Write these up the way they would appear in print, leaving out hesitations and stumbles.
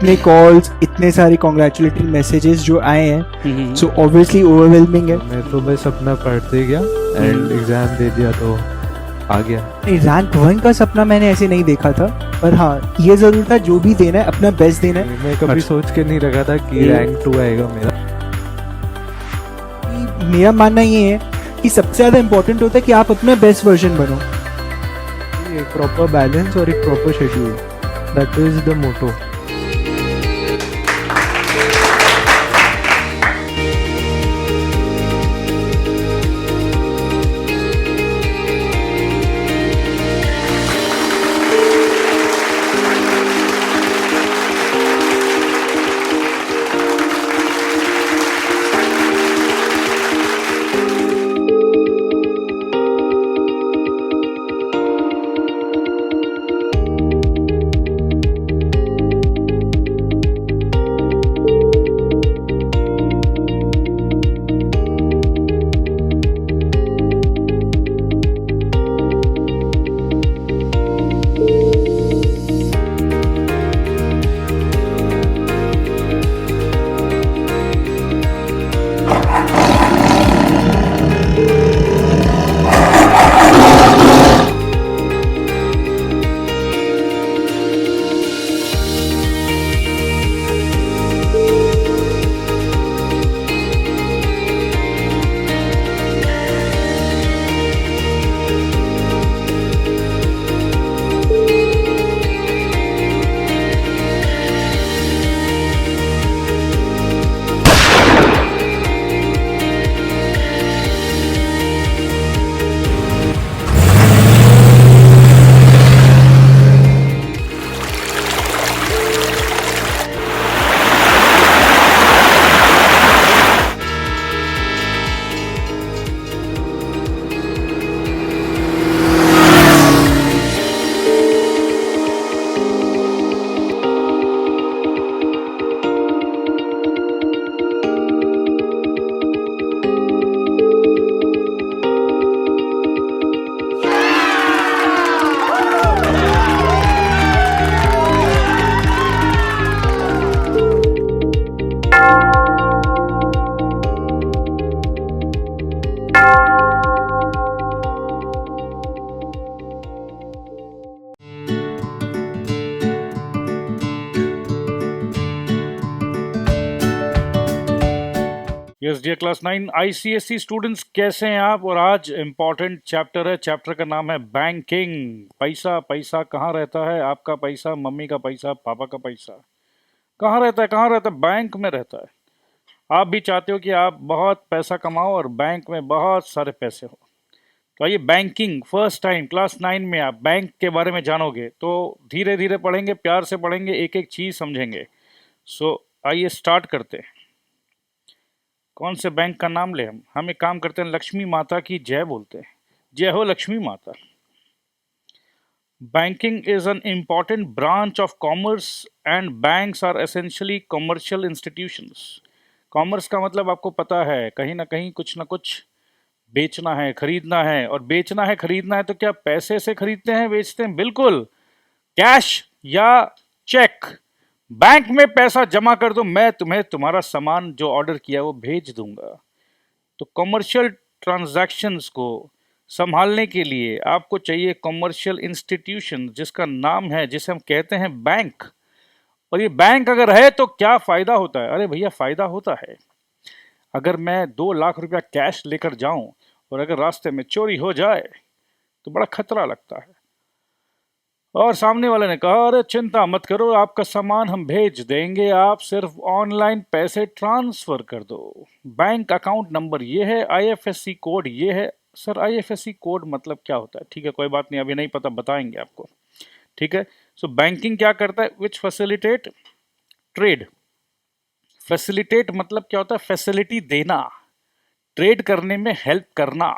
इतने कॉल्स, इतने सारे कॉन्ग्रेचुलेटरी मैसेजेस जो आए हैं, सो ऑब्वियसली ओवरवेलमिंग है। मैं तो बस अपना पढ़ते गया एंड एग्जाम दे दिया तो आ गया। रैंक 1 का सपना मैंने ऐसे नहीं देखा था, पर हाँ ये जरूर था जो भी देना है अपना बेस्ट देना है। मैं कभी सोच के नहीं रखा था कि रैंक 2 आएगा मेरा। मेरा मानना ये है कि सबसे ज़्यादा इम्पोर्टेंट होता है कि आप अपना बेस्ट वर्जन बनो। एक प्रॉपर बैलेंस और एक proper schedule, that is the motto. Yes dear class 9 ICSE students, कैसे हैं आप? और आज इम्पॉर्टेंट चैप्टर है। चैप्टर का नाम है बैंकिंग। पैसा, पैसा कहाँ रहता है? आपका पैसा, मम्मी का पैसा, पापा का पैसा कहाँ रहता है? कहाँ रहता है? बैंक में रहता है। आप भी चाहते हो कि आप बहुत पैसा कमाओ और बैंक में बहुत सारे पैसे हो। तो आइए, बैंकिंग फर्स्ट टाइम क्लास 9 में आप बैंक के बारे में जानोगे। तो धीरे धीरे पढ़ेंगे, प्यार से पढ़ेंगे, एक एक चीज़ समझेंगे। सो आइए स्टार्ट करते हैं। कौन से बैंक का नाम ले? हम एक काम करते हैं, लक्ष्मी माता की जय बोलते हैं। जय हो लक्ष्मी माता। Banking is an important branch of commerce and banks are essentially commercial institutions. Commerce का मतलब आपको पता है, कहीं ना कहीं कुछ ना कुछ बेचना है, खरीदना है। और बेचना है, खरीदना है तो क्या पैसे से खरीदते हैं, बेचते हैं? बिल्कुल, कैश या चेक। बैंक में पैसा जमा कर दो, मैं तुम्हें तुम्हारा सामान जो ऑर्डर किया वो भेज दूंगा। तो कमर्शियल ट्रांजैक्शंस को संभालने के लिए आपको चाहिए कमर्शियल इंस्टीट्यूशन, जिसका नाम है, जिसे हम कहते हैं बैंक। और ये बैंक अगर है तो क्या फायदा होता है? अरे भैया, फायदा होता है। अगर मैं 2 लाख रुपया कैश लेकर जाऊं और अगर रास्ते में चोरी हो जाए तो बड़ा खतरा लगता है। और सामने वाले ने कहा, अरे चिंता मत करो, आपका सामान हम भेज देंगे, आप सिर्फ ऑनलाइन पैसे ट्रांसफर कर दो। बैंक अकाउंट नंबर ये है, IFSC कोड ये है। सर IFSC कोड मतलब क्या होता है? ठीक है, कोई बात नहीं, अभी नहीं पता, बताएंगे आपको। ठीक है। सो बैंकिंग क्या करता है? विच फैसिलिटेट ट्रेड। फैसिलिटेट मतलब क्या होता है? फैसिलिटी देना, ट्रेड करने में हेल्प करना।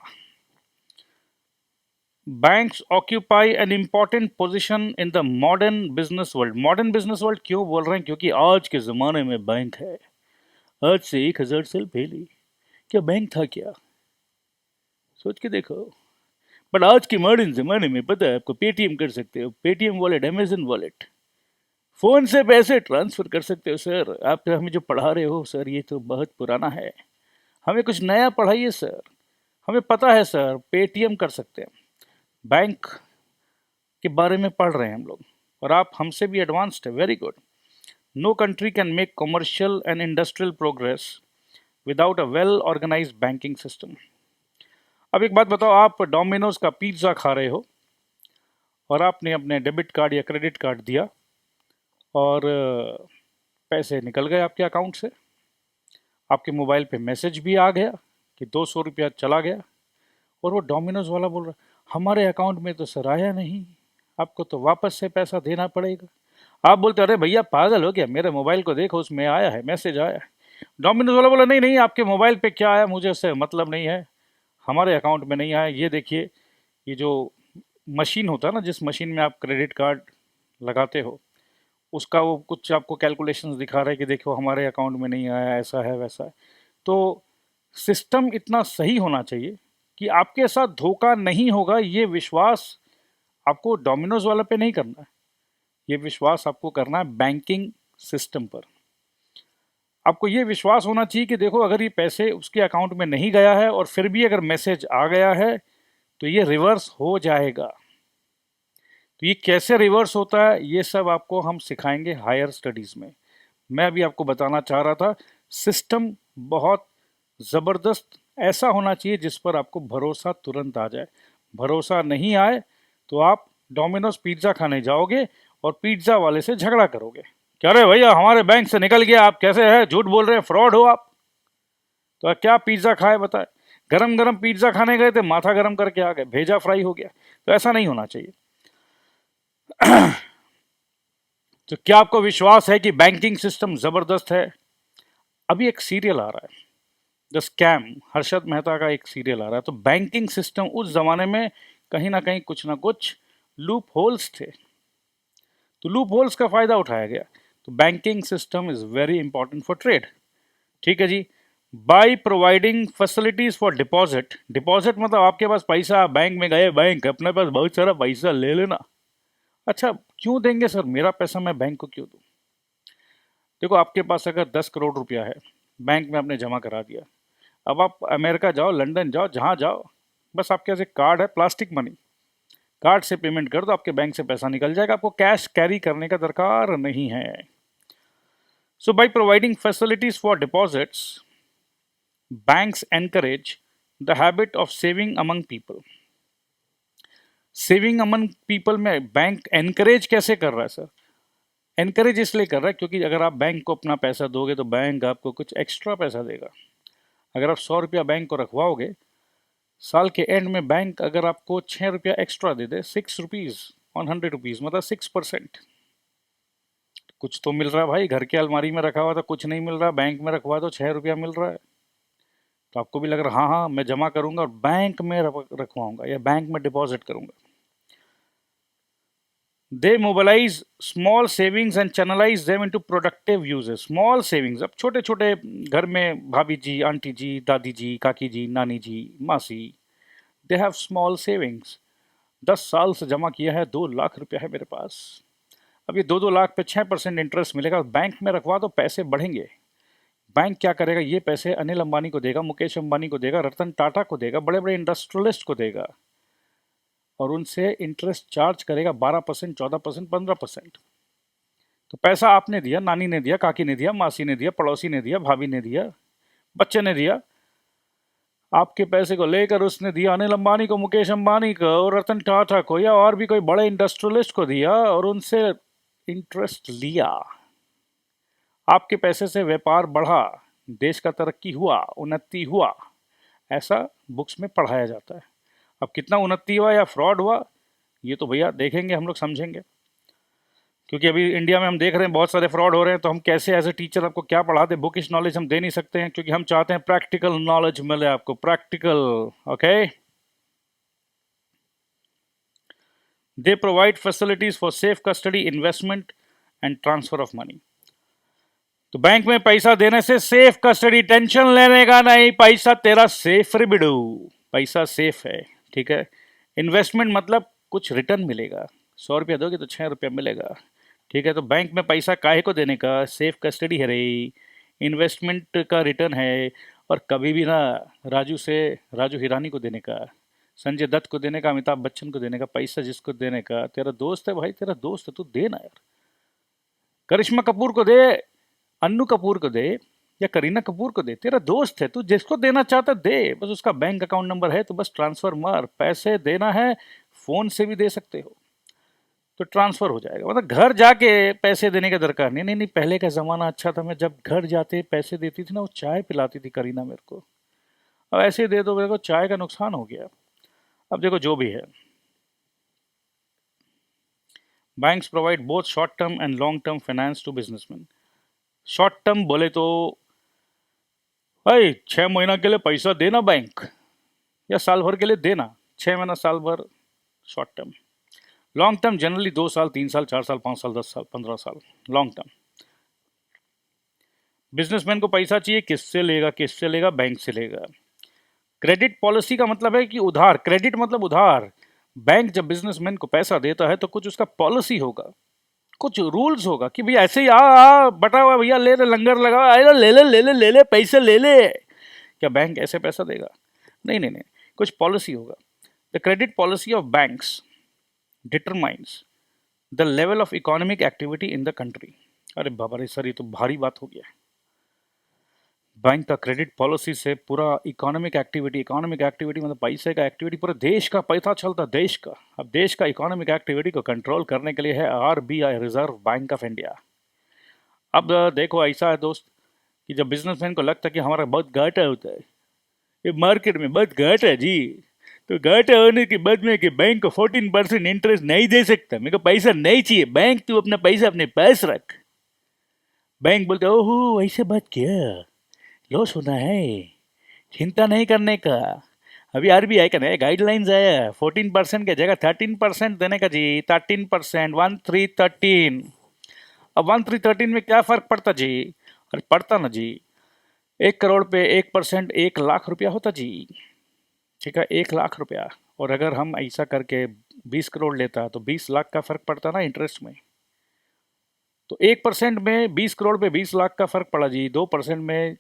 Banks occupy an important position in the modern business world. Modern business world क्यों बोल रहे हैं? क्योंकि आज के ज़माने में बैंक है। आज से 1000 साल पहले क्या बैंक था क्या? सोच के देखो। बट आज के मॉडर्न ज़माने में पता है आपको, पेटीएम कर सकते हो, Paytm wallet, Amazon wallet, phone से पैसे ट्रांसफ़र कर सकते हो सर। आप हमें जो पढ़ा रहे हो सर ये तो बहुत पुराना है, हमें कुछ नया पढ़ाइए सर। हमें पता है सर, पेटीएम कर सकते हैं। बैंक के बारे में पढ़ रहे हैं हम लोग और आप हमसे भी एडवांस्ड है, very good. No country can make commercial and industrial progress without a well organised banking system. अब एक बात बताओ, आप डोमिनोज का पिज्ज़ा खा रहे हो और आपने अपने डेबिट कार्ड या क्रेडिट कार्ड दिया और पैसे निकल गए आपके अकाउंट से। आपके मोबाइल पे मैसेज भी आ गया कि 200 रुपया चला गया और वो डोमिनोज वाला बोल रहा हमारे अकाउंट में तो सर आया नहीं, आपको तो वापस से पैसा देना पड़ेगा। आप बोलते अरे भैया पागल हो क्या, मेरे मोबाइल को देखो उसमें आया है, मैसेज आया है। डोमिनोज वाला बोला नहीं नहीं, आपके मोबाइल पे क्या आया मुझे उससे मतलब नहीं है, हमारे अकाउंट में नहीं आया। ये देखिए, ये जो मशीन होता है ना, जिस मशीन में आप क्रेडिट कार्ड लगाते हो, उसका वो कुछ आपको कैलकुलेशंस दिखा रहा है कि देखो हमारे अकाउंट में नहीं आया, ऐसा है वैसा है। तो सिस्टम इतना सही होना चाहिए कि आपके साथ धोखा नहीं होगा। ये विश्वास आपको डोमिनोज वाला पे नहीं करना है, ये विश्वास आपको करना है बैंकिंग सिस्टम पर। आपको ये विश्वास होना चाहिए कि देखो अगर ये पैसे उसके अकाउंट में नहीं गया है और फिर भी अगर मैसेज आ गया है तो ये रिवर्स हो जाएगा। तो ये कैसे रिवर्स होता है ये सब आपको हम सिखाएंगे हायर स्टडीज़ में। मैं अभी आपको बताना चाह रहा था, सिस्टम बहुत ज़बरदस्त ऐसा होना चाहिए जिस पर आपको भरोसा तुरंत आ जाए। भरोसा नहीं आए तो आप डोमिनोज पिज़्ज़ा खाने जाओगे और पिज़्ज़ा वाले से झगड़ा करोगे, क्या अरे भैया हमारे बैंक से निकल गया, आप कैसे है, झूठ बोल रहे हैं, फ्रॉड हो आप। तो क्या पिज़्ज़ा खाए बताए, गरम गरम पिज़्ज़ा खाने गए थे, माथा गरम करके आ गए, भेजा फ्राई हो गया। तो ऐसा नहीं होना चाहिए। तो क्या आपको विश्वास है कि बैंकिंग सिस्टम ज़बरदस्त है? अभी एक सीरियल आ रहा है द स्कैम, हर्षद मेहता का एक सीरियल आ रहा है। तो बैंकिंग सिस्टम उस जमाने में कहीं ना कुछ लूप होल्स थे, तो लूप होल्स का फायदा उठाया गया। तो banking system is very important for trade. ठीक है जी। By providing facilities for deposit, deposit मतलब आपके पास पैसा, बैंक में गए, बैंक अपने पास बहुत सारा पैसा ले लेना। अच्छा क्यों देंगे सर, मेरा पैसा मैं बैंक को क्यों दूं? देखो आपके पास अगर 10 करोड़ रुपया है, बैंक में आपने जमा करा दिया, अब आप अमेरिका जाओ, लंदन जाओ, जहाँ जाओ, बस आपके पास एक कार्ड है, प्लास्टिक मनी, कार्ड से पेमेंट कर दो, आपके बैंक से पैसा निकल जाएगा, आपको कैश कैरी करने का दरकार नहीं है। So by providing facilities for deposits, banks encourage the habit of saving among people. Saving among people में बैंक एनकरेज कैसे कर रहा है सर? एनकरेज इसलिए कर रहा है क्योंकि अगर आप बैंक को अपना पैसा दोगे तो बैंक आपको कुछ एक्स्ट्रा पैसा देगा। अगर आप 100 रुपया बैंक को रखवाओगे, साल के एंड में बैंक अगर आपको 6 रुपया extra they they, 6 rupees on 100 rupees, मतलब 6%, कुछ तो मिल रहा है भाई। घर के अलमारी में रखा हुआ था कुछ नहीं मिल रहा, बैंक में रखवा तो 6 रुपया मिल रहा है, तो आपको भी लग रहा हाँ हाँ मैं जमा करूंगा और बैंक में रखवाऊंगा या बैंक में डिपॉजिट करूंगा। They mobilise small savings and channelise them into productive uses. Small savings, अब छोटे छोटे घर में भाभी जी, आंटी जी, दादी जी, काकी जी, नानी जी, मासी, दे हैव स्मॉल सेविंग्स। 10 साल से जमा किया है, 2 लाख रुपया है मेरे पास। अब ये 2-2 लाख पे 6% इंटरेस्ट मिलेगा, बैंक में रखवा तो पैसे बढ़ेंगे। बैंक क्या करेगा, ये पैसे अनिल अंबानी को देगा, मुकेश अंबानी को देगा, रतन टाटा को देगा, बड़े बड़े इंडस्ट्रियलिस्ट को देगा और उनसे इंटरेस्ट चार्ज करेगा 12%, 14%, 15%। तो पैसा आपने दिया, नानी ने दिया, काकी ने दिया, मासी ने दिया, पड़ोसी ने दिया, भाभी ने दिया, बच्चे ने दिया, आपके पैसे को लेकर उसने दिया अनिल अंबानी को, मुकेश अंबानी को, रतन टाटा को, या और भी कोई बड़े इंडस्ट्रियलिस्ट को दिया और उनसे इंटरेस्ट लिया। आपके पैसे से व्यापार बढ़ा, देश का तरक्की हुआ, उन्नति हुआ, ऐसा बुक्स में पढ़ाया जाता है। अब कितना उन्नति हुआ या फ्रॉड हुआ ये तो भैया देखेंगे, हम लोग समझेंगे, क्योंकि अभी इंडिया में हम देख रहे हैं बहुत सारे फ्रॉड हो रहे हैं। तो हम कैसे एज ए टीचर आपको क्या पढ़ाते, बुकिश नॉलेज हम दे नहीं सकते हैं, क्योंकि हम चाहते हैं प्रैक्टिकल नॉलेज मिले आपको, practical. Okay, they provide facilities for safe custody, investment and transfer of money. तो बैंक में पैसा देने से सेफ कस्टडी, टेंशन लेने का नहीं, पैसा तेरा सेफ रे बिडू, पैसा सेफ है, ठीक है। इन्वेस्टमेंट मतलब कुछ रिटर्न मिलेगा, 100 रुपया दोगे तो 6 रुपया मिलेगा। ठीक है, तो बैंक में पैसा काहे को देने का, सेफ कस्टडी है रही, इन्वेस्टमेंट का रिटर्न है, और कभी भी ना राजू हिरानी को देने का, संजय दत्त को देने का, अमिताभ बच्चन को देने का, पैसा जिसको देने का, तेरा दोस्त है भाई, तेरा दोस्त है, तू दे ना यार। करिश्मा कपूर को दे, अन्नू कपूर को दे, या करीना कपूर को दे, तेरा दोस्त है, तू जिसको देना चाहता दे, बस उसका बैंक अकाउंट नंबर है तो बस ट्रांसफर मार। पैसे देना है फोन से भी दे सकते हो, तो ट्रांसफर हो जाएगा। मतलब घर जाके पैसे देने का दरकार नहीं। नहीं नहीं, पहले का जमाना अच्छा था, मैं जब घर जाते पैसे देती थी ना, वो चाय पिलाती थी करीना मेरे को। अब ऐसे ही दे दो मेरे को, चाय का नुकसान हो गया। अब देखो जो भी है, banks provide both short term and long term finance to businessman. Short term बोले तो भाई 6 महीना के लिए पैसा देना बैंक, या साल भर के लिए देना, 6 महीना साल भर short term. Long term generally 2 साल, 3 साल, 4 साल, 5 साल, 10 साल, 15 साल, लॉन्ग टर्म। बिजनेसमैन को पैसा चाहिए, किससे लेगा, किससे लेगा, बैंक से लेगा। क्रेडिट पॉलिसी का मतलब है कि उधार, क्रेडिट मतलब उधार। बैंक जब बिजनेसमैन को पैसा देता है तो कुछ उसका पॉलिसी होगा, कुछ रूल्स होगा कि भैया ऐसे ही बटा हुआ भैया ले ले, लंगर लगा, अरे ले ले ले ले ले ले पैसे ले ले। क्या बैंक ऐसे पैसा देगा? नहीं नहीं नहीं, कुछ पॉलिसी होगा। The credit policy of banks determines the level of economic activity in the country. अरे बाबा रे सर, ये तो भारी बात हो गया। बैंक का क्रेडिट पॉलिसी से पूरा इकोनॉमिक एक्टिविटी मतलब पैसे का एक्टिविटी, पूरे देश का पता चलता, देश का। अब देश का इकोनॉमिक एक्टिविटी को कंट्रोल करने के लिए है RBI, reserve Bank of India. अब देखो ऐसा है दोस्त कि जब बिजनेसमैन को लगता है कि हमारा बहुत घाटा होता है, ये मार्केट में बहुत घाटा है जी, तो घाटा होने के बाद में कि बैंक को 14% इंटरेस्ट नहीं दे सकता, मेरे को पैसा नहीं चाहिए, बैंक तू अपना पैसा अपने पास रख। बैंक बोलते ओहो ऐसे बात क्या, लॉस होना है, चिंता नहीं करने का। अभी आरबीआई का नया गाइडलाइंस आया, 14% की जगह 13% देने का जी, 13%, 1313। अब 1313 में क्या फर्क पड़ता जी? अरे पड़ता ना जी, 1 करोड़ पे 1%, 1 लाख रुपया होता जी। ठीक है, 1 लाख रुपया, और अगर हम ऐसा करके 20 करोड़ लेता तो 20 लाख का फर्क पड़ता ना इंटरेस्ट में। तो 1% में 20 करोड़ पे 20 लाख का फर्क पड़ा जी, 2% में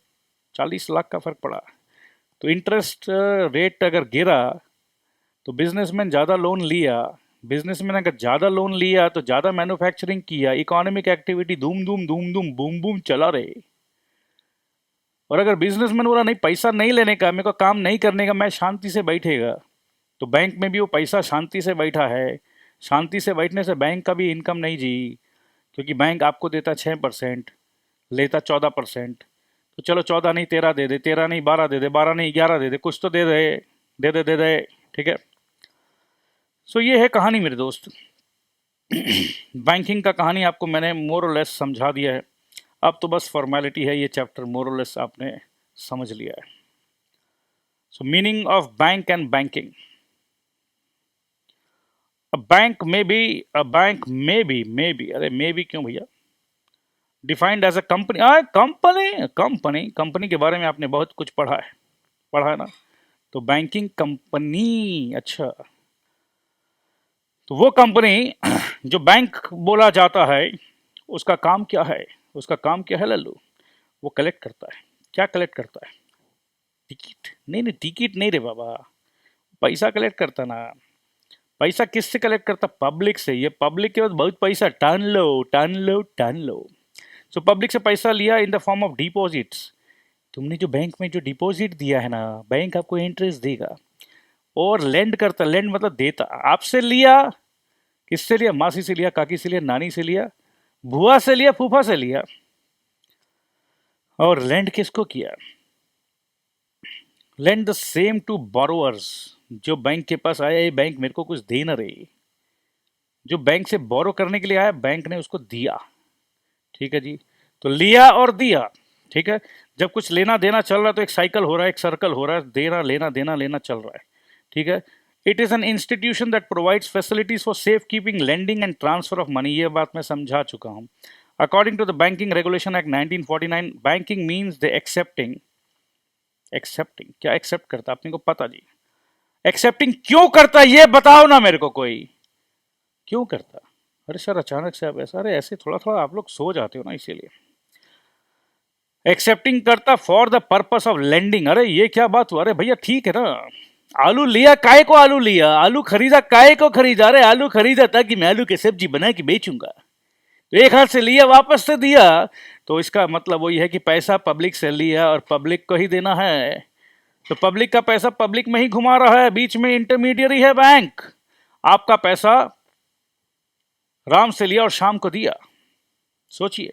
40 लाख का फर्क पड़ा। तो इंटरेस्ट रेट अगर गिरा तो बिजनेसमैन ज़्यादा लोन लिया, बिजनेसमैन अगर ज़्यादा लोन लिया तो ज़्यादा मैन्युफैक्चरिंग किया, इकोनॉमिक एक्टिविटी धूम धूम धूम धूम बूम बूम चला रहे। और अगर बिजनेसमैन बोला नहीं पैसा नहीं लेने का, मेरे को काम नहीं करने का, मैं शांति से बैठेगा, तो बैंक में भी वो पैसा शांति से बैठा है। शांति से बैठने से बैंक का भी इनकम नहीं जी, क्योंकि बैंक आपको देता 6%, लेता 14%। तो चलो 14 नहीं 13 दे दे, 13 नहीं 12 दे दे, 12 नहीं 11 दे दे, कुछ तो दे दे, दे दे दे दे। ठीक है, सो ये है कहानी मेरे दोस्त। बैंकिंग का कहानी आपको मैंने मोर और लेस समझा दिया है। अब तो बस फॉर्मेलिटी है, ये चैप्टर मोर और लेस आपने समझ लिया है। So meaning of bank and banking. A bank may be, अरे मे बी क्यों भैया, defined as a company. Company के बारे में आपने बहुत कुछ पढ़ा है ना। तो बैंकिंग कंपनी, अच्छा, तो वो कंपनी जो बैंक बोला जाता है, उसका काम क्या है? उसका काम क्या है लल्लू? वो कलेक्ट करता है। क्या कलेक्ट करता है? टिकट? नहीं नहीं, टिकट नहीं रे बाबा, पैसा कलेक्ट करता ना। पैसा किससे कलेक्ट करता? पब्लिक से। ये पब्लिक के बाद बहुत पैसा टान लो। सो पब्लिक से पैसा लिया in the form of deposits. तुमने जो बैंक में जो डिपॉजिट दिया है ना, बैंक आपको इंटरेस्ट देगा। और लेंड करता, लेंड मतलब देता। आपसे लिया, किससे लिया? मासी से लिया, काकी से लिया, नानी से लिया, बुआ से लिया, फूफा से लिया। और लेंड किसको किया? Lend the same to borrowers. जो बैंक के पास आया, ये बैंक मेरे को कुछ दे ना रही, जो बैंक से बोरो करने के लिए आया, बैंक ने उसको दिया। ठीक है जी, तो लिया और दिया। ठीक है, जब कुछ लेना देना चल रहा है तो एक साइकिल हो रहा है, एक सर्कल हो रहा है, देना लेना देना लेना चल रहा है। ठीक है, it is an institution that provides facilities for safe keeping, lending and transfer of money. ये बात मैं समझा चुका हूँ। According to the banking regulation act 1949, banking means the accepting. क्या एक्सेप्ट करता? अपने को पता जी। एक्सेप्टिंग क्यों करता ये बताओ ना मेरे को, कोई क्यों करता? अरे सर अचानक से आप ऐसा, अरे ऐसे थोड़ा थोड़ा आप लोग सो जाते हो ना, इसीलिए। एक्सेप्टिंग करता for the purpose of lending, अरे ये क्या बात हुआ? अरे भैया ठीक है ना, आलू लिया काय को आलू लिया, आलू खरीदा काय को खरीदा? अरे आलू खरीदा था कि मैं आलू की सब्जी बना के बेचूंगा, तो एक हाथ से लिया वापस से दिया, तो इसका मतलब वही है कि पैसा पब्लिक से लिया और पब्लिक को ही देना है, तो पब्लिक का पैसा पब्लिक में ही घुमा रहा है, बीच में इंटरमीडियरी है बैंक। आपका पैसा राम से लिया और शाम को दिया, सोचिए,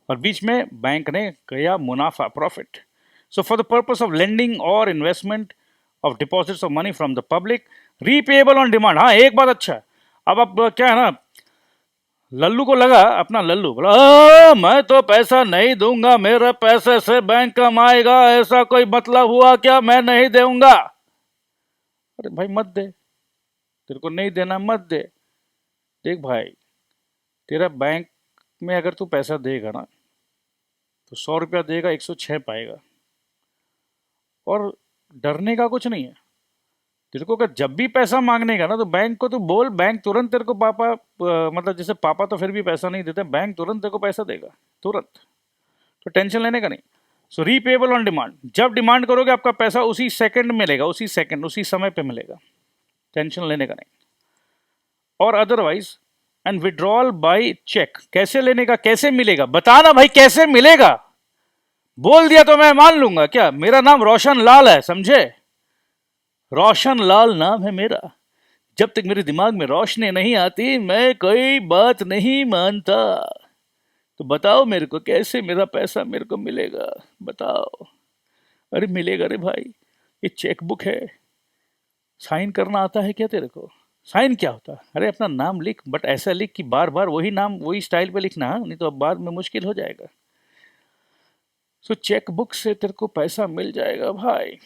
और बीच में बैंक ने किया मुनाफा, profit. So for the purpose of lending और investment of deposits of money from the public, repayable on demand. हाँ एक बात अच्छा है, अब क्या है ना, लल्लू को लगा, अपना लल्लू बोला मैं तो पैसा नहीं दूंगा, मेरे पैसे से बैंक कमाएगा, ऐसा कोई मतलब हुआ क्या? मैं नहीं दूंगा। अरे भाई मत दे, तेरे को नहीं देना मत दे। देख भाई, तेरा बैंक में अगर तू पैसा देगा ना, तो 100 रुपया देगा, 106 पाएगा, और डरने का कुछ नहीं है। तेरे को अगर जब भी पैसा मांगने का ना, तो बैंक को तू बोल, बैंक तुरंत तेरे को पापा मतलब जैसे पापा तो फिर भी पैसा नहीं देते, बैंक तुरंत तेरे को पैसा देगा, तुरंत, तो टेंशन लेने का नहीं। सो रीपेएबल ऑन डिमांड, जब डिमांड करोगे आपका पैसा उसी सेकंड मिलेगा, उसी सेकंड उसी समय पे मिलेगा, टेंशन लेने का नहीं। और otherwise and withdrawal by cheque, कैसे लेने का, कैसे मिलेगा, बताना भाई कैसे मिलेगा। बोल दिया तो मैं मान लूंगा क्या? मेरा नाम रोशन लाल है, समझे? रोशन लाल नाम है मेरा। जब तक मेरे दिमाग में रोशनी नहीं आती मैं कोई बात नहीं मानता। तो बताओ मेरे को कैसे मेरा पैसा मेरे को मिलेगा, बताओ। अरे मिलेगा रे भाई, ये चेकबुक है, साइन करना आता है क्या तेरे को? साइन क्या होता है? अरे अपना नाम लिख, बट ऐसा लिख कि बार बार वही नाम वही स्टाइल पे लिखना, नहीं तो अब बाद में मुश्किल हो जाएगा। सो चेकबुक से तेरे को पैसा मिल जाएगा भाई।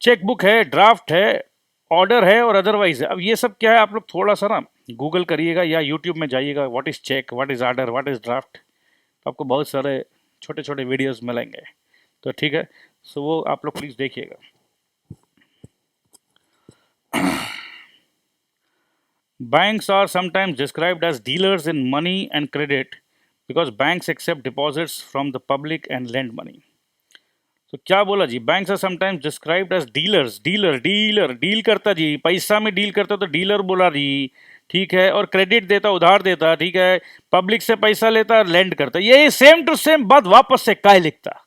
चेकबुक है, ड्राफ्ट है, ऑर्डर है और अदरवाइज है। अब ये सब क्या है, आप लोग थोड़ा सा ना गूगल करिएगा या यूट्यूब में जाइएगा, what is cheque, what is order, what is draft, तो आपको बहुत सारे छोटे छोटे वीडियोस मिलेंगे, तो ठीक है। सो वो आप लोग प्लीज़ देखिएगा। Banks are sometimes described as dealers in money and credit because banks accept deposits from the public and lend money. तो क्या बोला जी, banks are sometimes described as dealers, dealer dealer deal करता जी, पैसा में डील करता तो डीलर बोला जी, ठीक है, और क्रेडिट देता, उधार देता, ठीक है, पब्लिक से पैसा लेता, लेंड करता, ये सेम टू सेम बात वापस से काय लिखता।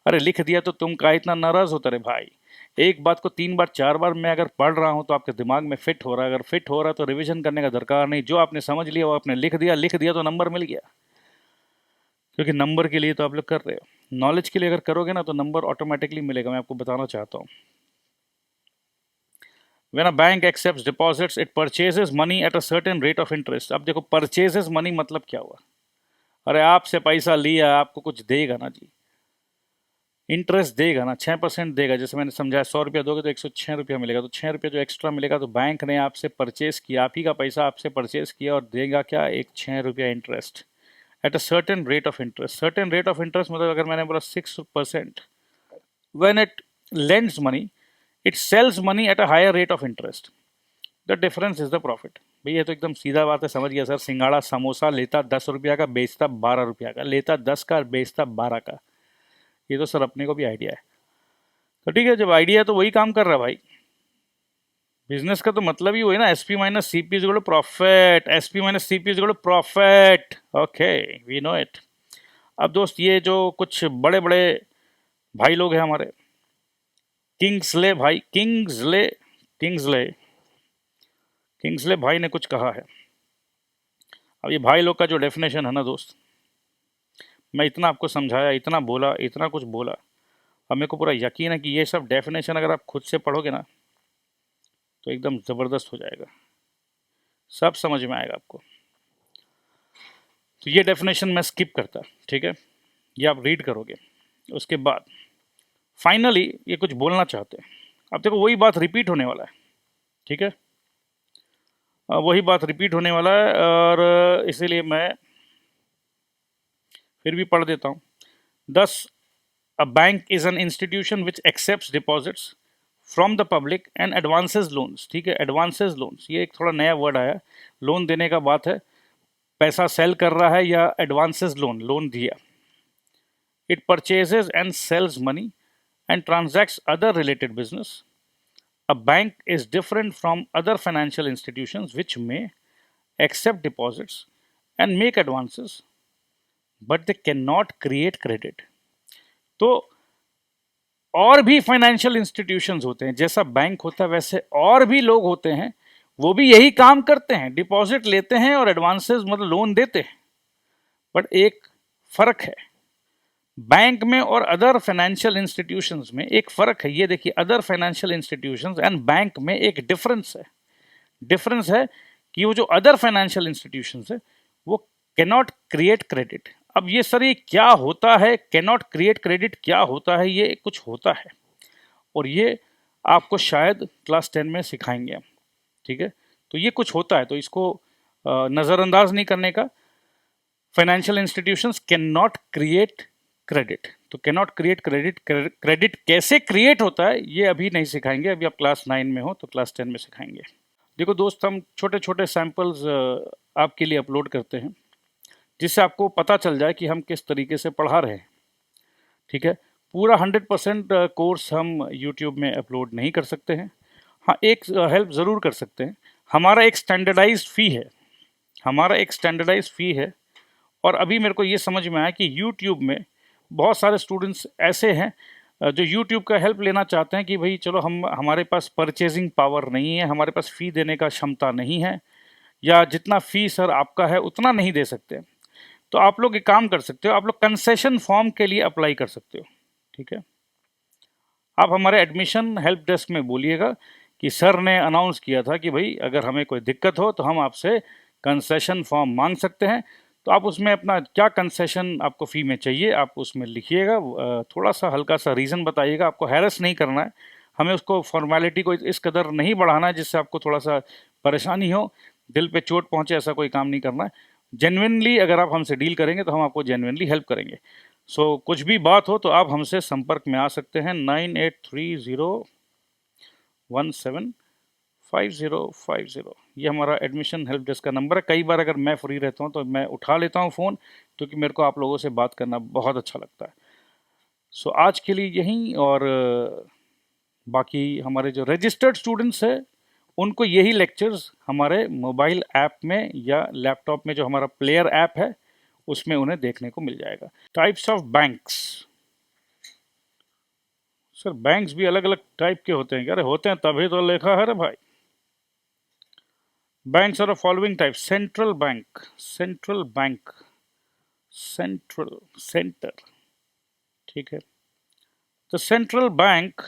अरे लिख दिया तो तुम का इतना नाराज होता रे भाई? एक बात को 3 बार 4 बार मैं अगर पढ़ रहा हूं तो आपके दिमाग में फिट हो रहा है, अगर फिट हो रहा है तो रिवीजन करने का दरकार नहीं, जो आपने समझ लिया वो आपने लिख दिया, लिख दिया तो नंबर मिल गया, क्योंकि नंबर के लिए तो आप लोग कर रहे हो, नॉलेज के लिए अगर करोगे ना तो नंबर ऑटोमेटिकली मिलेगा। मैं आपको बताना चाहता हूँ, When a bank accepts deposits, it purchases money at a certain rate of interest. अब देखो purchases money मतलब क्या हुआ? अरे आपसे पैसा लिया, आपको कुछ देगा ना जी, इंटरेस्ट देगा ना, 6% देगा। जैसे मैंने समझाया, 100 रुपया दोगे तो 106 रुपया मिलेगा, तो 6 रुपया जो एक्स्ट्रा मिलेगा, तो बैंक ने आपसे परचेस किया, आप ही का पैसा आपसे परचेस किया और देगा क्या, एक 6 रुपया interest at a certain rate of interest. Certain rate of interest मतलब अगर मैंने बोला 6%, when it lends money it sells money at a higher rate of interest, the difference is the profit. भैया ये तो एकदम सीधा बात है, समझ गया सर। सिंगाड़ा समोसा लेता 10 रुपया का, बेचता 12 रुपया का, लेता 10 का बेचता 12 का, ये तो सर अपने को भी आइडिया है। तो ठीक है, जब आइडिया है तो वही काम कर रहा है भाई। बिजनेस का तो मतलब ही वही ना, SP minus CP is equal to profit, SP minus CP is equal to profit. Okay, we know it. अब दोस्त, ये जो कुछ बड़े बड़े भाई लोग हैं हमारे, किंग्सले भाई, किंग्सले किंग्सले किंग्सले भाई ने कुछ कहा है। अब ये भाई लोग का जो डेफिनेशन है ना दोस्त, मैं इतना आपको समझाया, इतना बोला, इतना कुछ बोला, अब मेरे को पूरा यकीन है कि ये सब डेफिनेशन अगर आप खुद से पढ़ोगे ना तो एकदम ज़बरदस्त हो जाएगा, सब समझ में आएगा आपको। तो ये डेफिनेशन मैं स्किप करता, ठीक है, ये आप रीड करोगे। उसके बाद फाइनली ये कुछ बोलना चाहते हैं। अब देखो वही बात रिपीट होने वाला है, ठीक है, वही बात रिपीट होने वाला है, और इसीलिए मैं फिर भी पढ़ देता हूँ। दस a bank is an institution which accepts deposits from the public and advances loans. ठीक है, एडवांसेस लोन्स, ये एक थोड़ा नया वर्ड आया, लोन देने का बात है, पैसा सेल कर रहा है या एडवांसेस लोन दिया. It purchases and sells money and transacts other related business. A bank is different from other financial institutions which may accept deposits and make advances, but they cannot create credit. तो और भी financial institutions होते हैं, जैसा bank होता है वैसे और भी लोग होते हैं, वो भी यही काम करते हैं, डिपॉजिट लेते हैं और एडवांसेस मतलब लोन देते हैं. बट एक फर्क है बैंक में और अदर फाइनेंशियल इंस्टीट्यूशंस में, एक फर्क है. ये देखिए, other financial institutions and bank में एक डिफरेंस है कि वो जो अदर फाइनेंशियल इंस्टीट्यूशंस है वो कैनॉट क्रिएट क्रेडिट. अब ये सर ये क्या होता है, कैनॉट क्रिएट क्रेडिट क्या होता है? ये कुछ होता है और ये आपको शायद क्लास 10 में सिखाएंगे हम. ठीक है, तो ये कुछ होता है, तो इसको नज़रअंदाज नहीं करने का. Financial institutions can not create credit. तो कैन नॉट क्रिएट क्रेडिट कैसे क्रिएट होता है ये अभी नहीं सिखाएंगे. अभी आप क्लास 9 में हो तो क्लास 10 में सिखाएंगे. देखो दोस्त, हम छोटे छोटे सैंपल्स आपके लिए अपलोड करते हैं जिससे आपको पता चल जाए कि हम किस तरीके से पढ़ा रहे हैं. ठीक है, पूरा 100% कोर्स हम यूट्यूब में अपलोड नहीं कर सकते हैं. हाँ, एक हेल्प ज़रूर कर सकते हैं. हमारा एक स्टैंडर्डाइज्ड फ़ी है और अभी मेरे को ये समझ में आया कि यूट्यूब में बहुत सारे स्टूडेंट्स ऐसे हैं जो यूट्यूब का हेल्प लेना चाहते हैं कि भाई चलो हमारे पास परचेजिंग पावर नहीं है, हमारे पास फ़ी देने का क्षमता नहीं है, या जितना फ़ी सर आपका है उतना नहीं दे सकते. तो आप लोग एक काम कर सकते हो, आप लोग कंसेशन फॉर्म के लिए अप्लाई कर सकते हो. ठीक है, आप हमारे एडमिशन हेल्प डेस्क में बोलिएगा कि सर ने अनाउंस किया था कि भाई अगर हमें कोई दिक्कत हो तो हम आपसे कंसेशन फॉर्म मांग सकते हैं. तो आप उसमें अपना क्या कंसेशन आपको फ़ी में चाहिए आप उसमें लिखिएगा, थोड़ा सा हल्का सा रीज़न बताइएगा. आपको हैरेस नहीं करना है, हमें उसको फॉर्मेलिटी को इस कदर नहीं बढ़ाना है जिससे आपको थोड़ा सा परेशानी हो, दिल पे चोट पहुंचे, ऐसा कोई काम नहीं करना है. जेन्युइनली अगर आप हमसे डील करेंगे तो हम आपको जेन्युइनली हेल्प करेंगे. सो कुछ भी बात हो तो आप हमसे संपर्क में आ सकते हैं. 9830175050 ये हमारा एडमिशन हेल्प डेस्क का नंबर है. कई बार अगर मैं फ्री रहता हूँ तो मैं उठा लेता हूँ फ़ोन, क्योंकि मेरे को आप लोगों से बात करना बहुत अच्छा लगता है. सो आज के लिए यही, और बाकी हमारे जो रजिस्टर्ड स्टूडेंट्स हैं उनको यही लेक्चर्स हमारे मोबाइल ऐप में या लैपटॉप में जो हमारा प्लेयर ऐप है उसमें उन्हें देखने को मिल जाएगा. Types of banks. Sir banks भी अलग अलग टाइप के होते हैं क्या? अरे होते हैं तभी तो लिखा है रे भाई. Banks are following type. Centre ठीक है. The central bank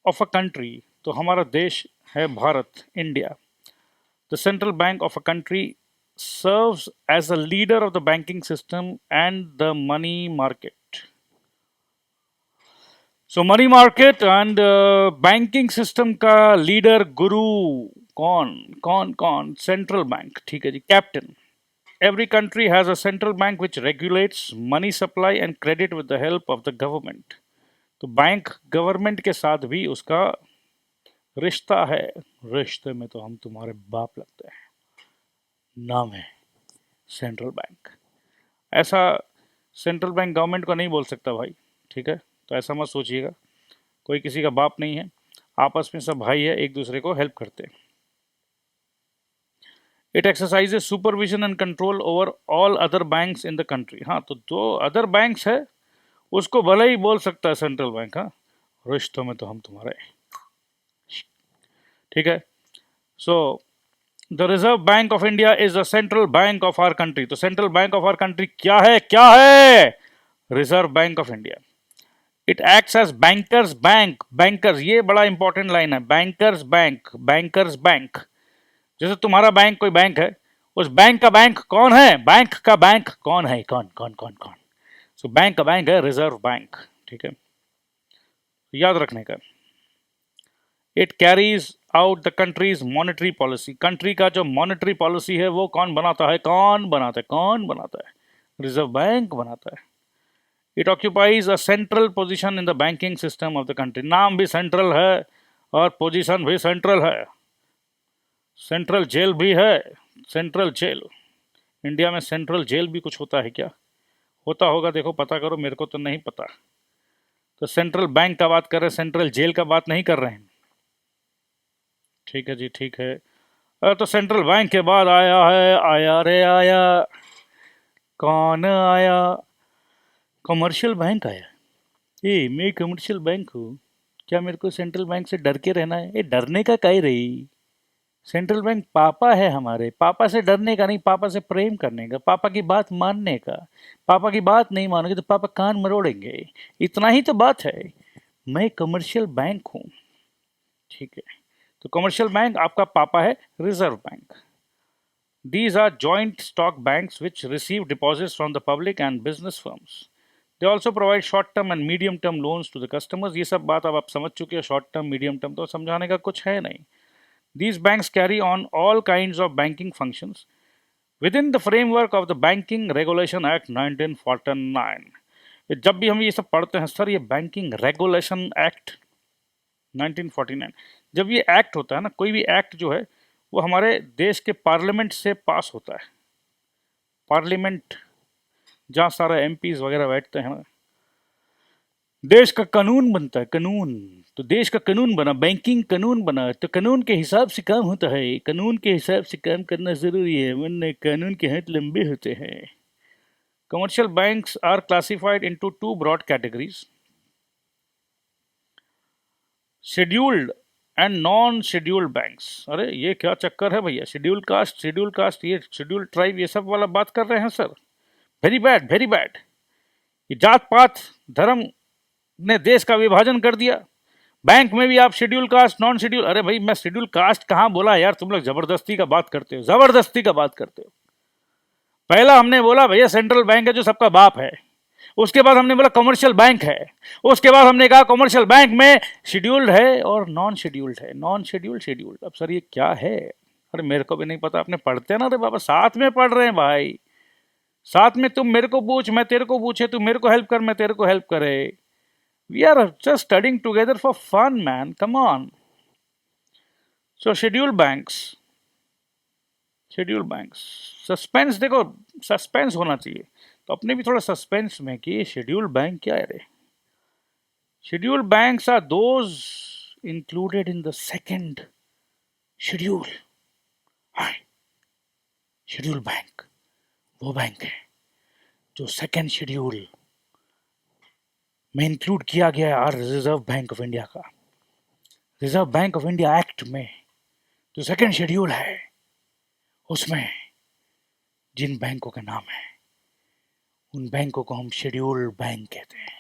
of a country, तो हमारा देश है Bharat, India. The central bank of a country serves as a leader of the banking system and the money market. So money market and banking system का leader गुरु कौन? Central bank. ठीक है जी, captain. Every country has a central bank which regulates money supply and credit with the help of the government. तो bank government के साथ भी उसका रिश्ता है. रिश्ते में तो हम तुम्हारे बाप लगते हैं. नाम है सेंट्रल बैंक. ऐसा सेंट्रल बैंक गवर्नमेंट को नहीं बोल सकता भाई. ठीक है, तो ऐसा मत सोचिएगा, कोई किसी का बाप नहीं है, आपस में सब भाई है, एक दूसरे को हेल्प करते हैं. It exercises supervision and control over all other banks in the country. हाँ, तो जो अदर बैंक्स है उसको भले ही बोल सकता है सेंट्रल बैंक. हाँ, रिश्तों में तो हम तुम्हारे. ठीक है. So the Reserve Bank of India is the central bank of our country. तो central bank of our country क्या है? Reserve Bank of India. It acts as bankers bank. Bankers, ये बड़ा इंपॉर्टेंट लाइन है. Bankers bank. जैसे तुम्हारा bank कोई bank है, उस बैंक का बैंक कौन है? बैंक का बैंक कौन है? कौन? सो बैंक का बैंक है रिजर्व बैंक. ठीक है, याद रखने का. It carries out the countries monetary policy. Country का जो मॉनेटरी पॉलिसी है वो कौन बनाता है? रिजर्व बैंक बनाता है. It occupies a central position in the banking system of the country. नाम भी सेंट्रल है और पोजीशन भी सेंट्रल है, सेंट्रल जेल भी है, सेंट्रल जेल। इंडिया में सेंट्रल जेल भी कुछ होता है क्या? होता होगा, देखो पता करो, मेरे को तो नहीं पता। तो सेंट्रल बैंक का बात कर रहे हैं, सेंट्रल जेल का बात नहीं कर रहे हैं। ठीक है जी, ठीक है। तो सेंट्रल बैंक के बाद आया है, आया रे आया, कौन आया? कमर्शियल बैंक आया। मैं कमर्शियल बैंक हूँ, क्या मेरे को सेंट्रल बैंक से डर के रहना है? डरने का काहे रही? सेंट्रल बैंक पापा है हमारे, पापा से डरने का नहीं, पापा से प्रेम करने का, पापा की बात मानने का। पापा की बात नहीं मानोगे तो पापा कान मरोड़ेंगे, इतना ही तो बात है। मैं कमर्शियल बैंक हूँ, ठीक है। तो कमर्शियल बैंक आपका पापा है Reserve bank. These are joint stock banks which receive deposits from the public and business firms. They also provide short-term and medium-term loans to the customers. ये सब बात अब आप समझ चुके हैं, short-term, medium-term तो समझाने का कुछ है नहीं। These banks carry on all kinds of banking functions within the framework of the Banking Regulation Act 1949. जब भी हम ये सब पढ़ते हैं सर, ये बैंकिंग रेगुलेशन एक्ट 1949, जब ये एक्ट होता है ना, कोई भी एक्ट जो है वो हमारे देश के पार्लियामेंट से पास होता है। पार्लियामेंट जहाँ सारे एमपीज वगैरह बैठते हैं, देश का कानून बनता है, कानून। तो देश का कानून बना, बैंकिंग कानून बना, तो कानून के हिसाब से काम होता है, कानून के हिसाब से काम करना जरूरी है, वरना कानून के हाथ लंबे होते हैं। Commercial banks are classified into two broad categories, scheduled and non scheduled banks. अरे ये क्या चक्कर है भैया? शेड्यूल कास्ट, ये शेड्यूल ट्राइब, ये सब वाला बात कर रहे हैं sir. Very bad, very bad. ये जात पात धर्म ने देश का विभाजन कर दिया। बैंक में भी आप शेड्यूल कास्ट, नॉन शेड्यूल। अरे भाई, मैं शेड्यूल कास्ट कहाँ बोला यार? तुम लोग जबरदस्ती का बात करते हो, जबरदस्ती का बात करते हो। पहला हमने बोला भैया सेंट्रल बैंक है जो सबका बाप है, उसके बाद हमने बोला कमर्शियल बैंक है, उसके बाद हमने कहा कमर्शियल बैंक में शेड्यूल्ड है और नॉन शेड्यूल्ड है। नॉन शेड्यूल्ड, शेड्यूल्ड, अब सर ये क्या है? अरे मेरे को भी नहीं पता, आपने पढ़ते ना रे बाबा, साथ में पढ़ रहे हैं भाई, साथ में। तुम मेरे को पूछ, मैं तेरे को पूछे, तू मेरे को हेल्प कर, मैं तेरे को हेल्प करे। We are just studying together for fun man, come on. So scheduled banks, scheduled banks, suspense, देखो सस्पेंस होना चाहिए, तो अपने भी थोड़ा सस्पेंस में कि शेड्यूल्ड बैंक क्या है रे। Scheduled banks are those included in the second schedule. Scheduled bank वो बैंक है जो सेकंड शेड्यूल में इंक्लूड किया गया है, और रिजर्व बैंक ऑफ इंडिया का, reserve Bank of India act में जो सेकंड शेड्यूल है, उसमें जिन बैंकों के नाम है, उन बैंकों को हम शेड्यूल्ड बैंक कहते हैं।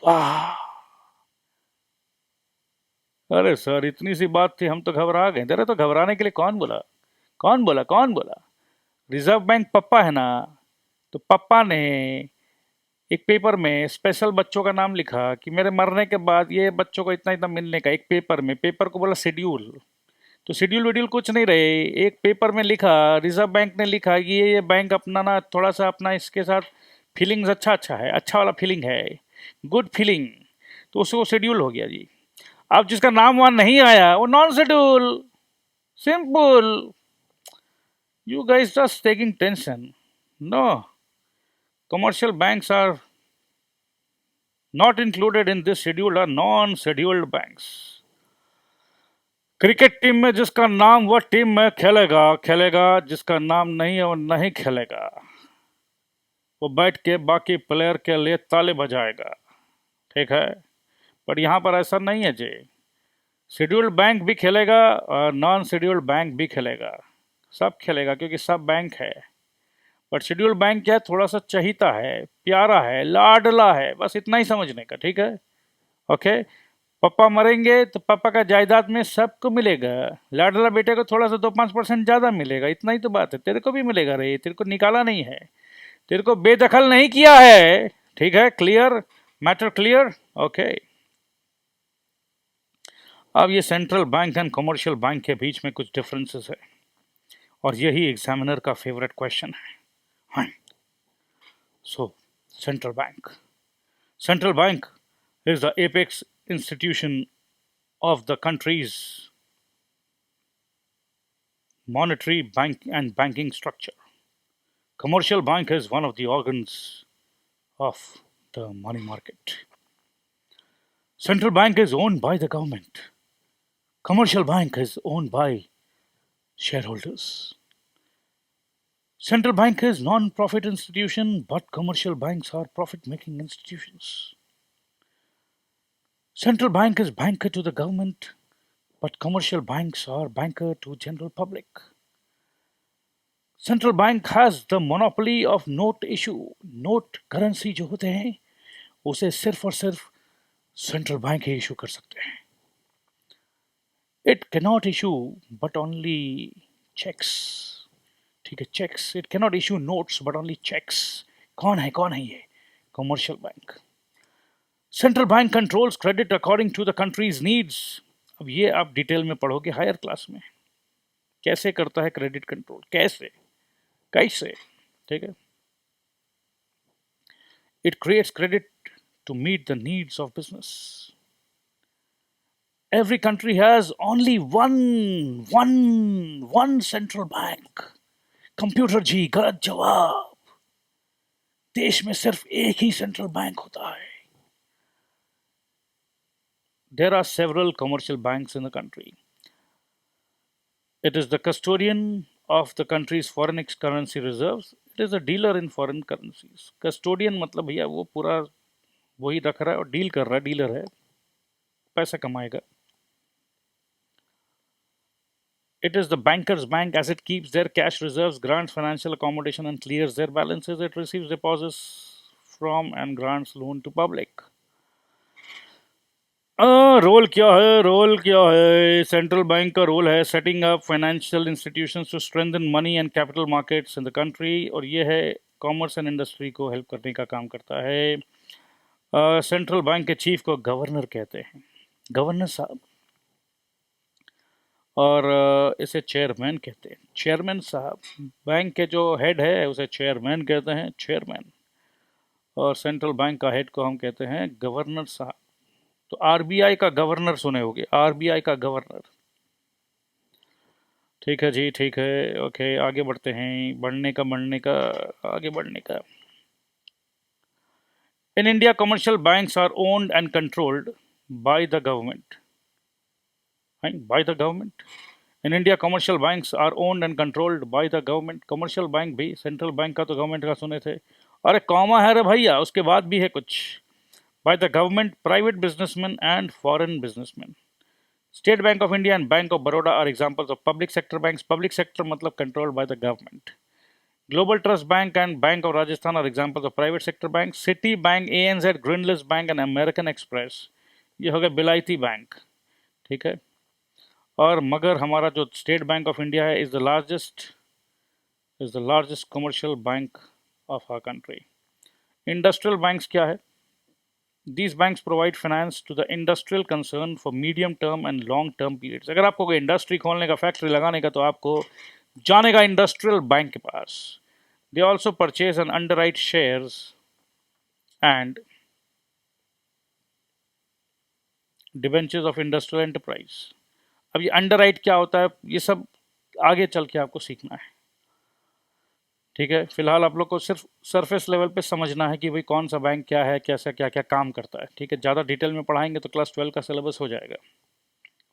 वाह! अरे सर, इतनी सी बात थी, हम तो घबरा गए। अरे तो घबराने के लिए कौन बोला? कौन बोला? कौन बोला? रिजर्व बैंक पप्पा है ना, तो पप्पा ने एक पेपर में स्पेशल बच्चों का नाम लिखा कि मेरे मरने के बाद ये बच्चों को इतना इतना मिलने का, एक पेपर में, पेपर को बोला शेड्यूल। तो शेड्यूल वेड्यूल कुछ नहीं रहे, एक पेपर में लिखा, रिजर्व बैंक ने लिखा कि ये बैंक अपना ना थोड़ा सा अपना इसके साथ फीलिंग्स अच्छा है, अच्छा वाला फीलिंग है, गुड फीलिंग, तो उसको शेड्यूल हो गया जी। अब जिसका नाम वहाँ नहीं आया वो non schedule, simple. You guys just taking tension. No, commercial banks are not included in this schedule, are non-scheduled banks. Cricket team में जिसका नाम वह टीम में खेलेगा, जिसका नाम नहीं है वो नहीं खेलेगा, वो बैठ के बाकी प्लेयर के लिए ताली बजाएगा, ठीक है। पर यहाँ पर ऐसा नहीं है जी, शेड्यूल्ड बैंक भी खेलेगा और नॉन शेड्यूल्ड बैंक भी खेलेगा, सब खेलेगा, क्योंकि सब बैंक है। बट शेड्यूल्ड बैंक क्या है, थोड़ा सा चहीता है, प्यारा है, लाडला है, बस इतना ही समझने का, ठीक है, ओके। पापा मरेंगे तो पापा का जायदाद में सबको मिलेगा, लाडला बेटे को थोड़ा सा 2-5% ज़्यादा मिलेगा, इतना ही तो बात है। तेरे को भी मिलेगा रे, तेरे को निकाला नहीं है, तेरे को बेदखल नहीं किया है, ठीक है। Clear, matter clear, okay. अब ये central bank and commercial bank के बीच में कुछ डिफरेंसेस है, और यही एग्जामिनर का फेवरेट क्वेश्चन है। हाँ, सो central bank is the apex institution of the country's monetary bank and banking structure. Commercial bank is one of the organs of the money market. Central bank is owned by the government. Commercial bank is owned by shareholders. Central bank is non-profit institution, but commercial banks are profit-making institutions. Central bank is banker to the government, but commercial banks are banker to general public. Central bank has the monopoly of note issue. Note currency जो होते हैं उसे सिर्फ और सिर्फ central bank ही issue कर सकते हैं. It cannot issue but only checks. ठीक है, checks. It cannot issue notes but only checks. कौन है ये? Commercial bank. Central bank controls credit according to the country's needs. अब ये आप डिटेल में पढ़ोगे हायर क्लास में. कैसे करता है क्रेडिट कंट्रोल? कैसे? ठीक है. It creates credit to meet the needs of business. Every country has only one central bank. Computer जी गलत जवाब. देश में सिर्फ एक ही सेंट्रल बैंक होता है. There are several commercial banks in the country. It is the custodian of the country's foreign currency reserves. It is a dealer in foreign currencies. Custodian मतलब भैया वो पूरा वही रख रहा है और डील कर रहा है, डीलर है, पैसा कमाएगा. It is the banker's bank as it keeps their cash reserves, grants financial accommodation and clears their balances. It receives deposits from and grants loan to public. Role क्या है? सेंट्रल बैंक का role है setting up financial institutions to strengthen money and capital markets in the country, और ये है commerce and industry को help करने का काम करता है. सेंट्रल बैंक के चीफ को गवर्नर कहते हैं, गवर्नर साहब, और इसे चेयरमैन कहते हैं, चेयरमैन साहब. बैंक के जो हेड है उसे चेयरमैन कहते हैं, चेयरमैन, और सेंट्रल बैंक का हेड को हम कहते हैं गवर्नर साहब. तो आरबीआई का गवर्नर सुने होंगे, आरबीआई का गवर्नर. ठीक है जी, ठीक है, ओके, आगे बढ़ते हैं. आगे बढ़ने का. In India commercial banks are owned and controlled by the government. By the government. In India commercial banks are owned and controlled by the government. Commercial bank भी सेंट्रल बैंक का तो गवर्नमेंट का सुने थे. अरे कॉमा है रे भैया, उसके बाद भी है कुछ. By the government, private businessmen and foreign businessmen. State Bank of India and Bank of Baroda are examples of public sector banks. Public sector matlab controlled by the government. Global Trust Bank and Bank of Rajasthan are examples of private sector banks. City Bank, ANZ, Grindlass Bank and American Express, ये हो गया बिलायती bank. ठीक है. और मगर हमारा जो state bank of India है is the largest commercial bank of our country. Industrial banks क्या है? These banks provide finance to the industrial concern for medium term and long term periods. अगर आपको कोई इंडस्ट्री खोलने का, फैक्ट्री लगाने का, तो आपको जाने का इंडस्ट्रियल बैंक के पास. They also purchase and underwrite shares and debentures of industrial enterprise. अब ये अंडरराइट क्या होता है, ये सब आगे चल के आपको सीखना है. ठीक है, फिलहाल आप लोग को सिर्फ सरफेस लेवल पे समझना है कि भाई कौन सा बैंक क्या है, कैसा क्या क्या काम करता है. ठीक है, ज़्यादा डिटेल में पढ़ाएंगे तो क्लास 12 का सिलेबस हो जाएगा.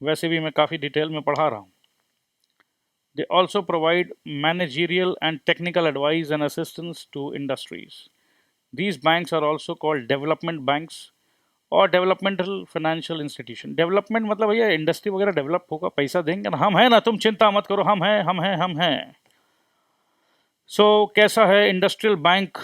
वैसे भी मैं काफ़ी डिटेल में पढ़ा रहा हूँ. They also provide managerial and technical advice and assistance to industries. These banks are also called development banks और डेवलपमेंटल फाइनेंशियल इंस्टीट्यूशन. डेवलपमेंट मतलब भैया इंडस्ट्री वगैरह डेवलप होगा, पैसा देंगे ना, हम हैं ना, तुम चिंता मत करो, हम हैं. सो कैसा है इंडस्ट्रियल बैंक,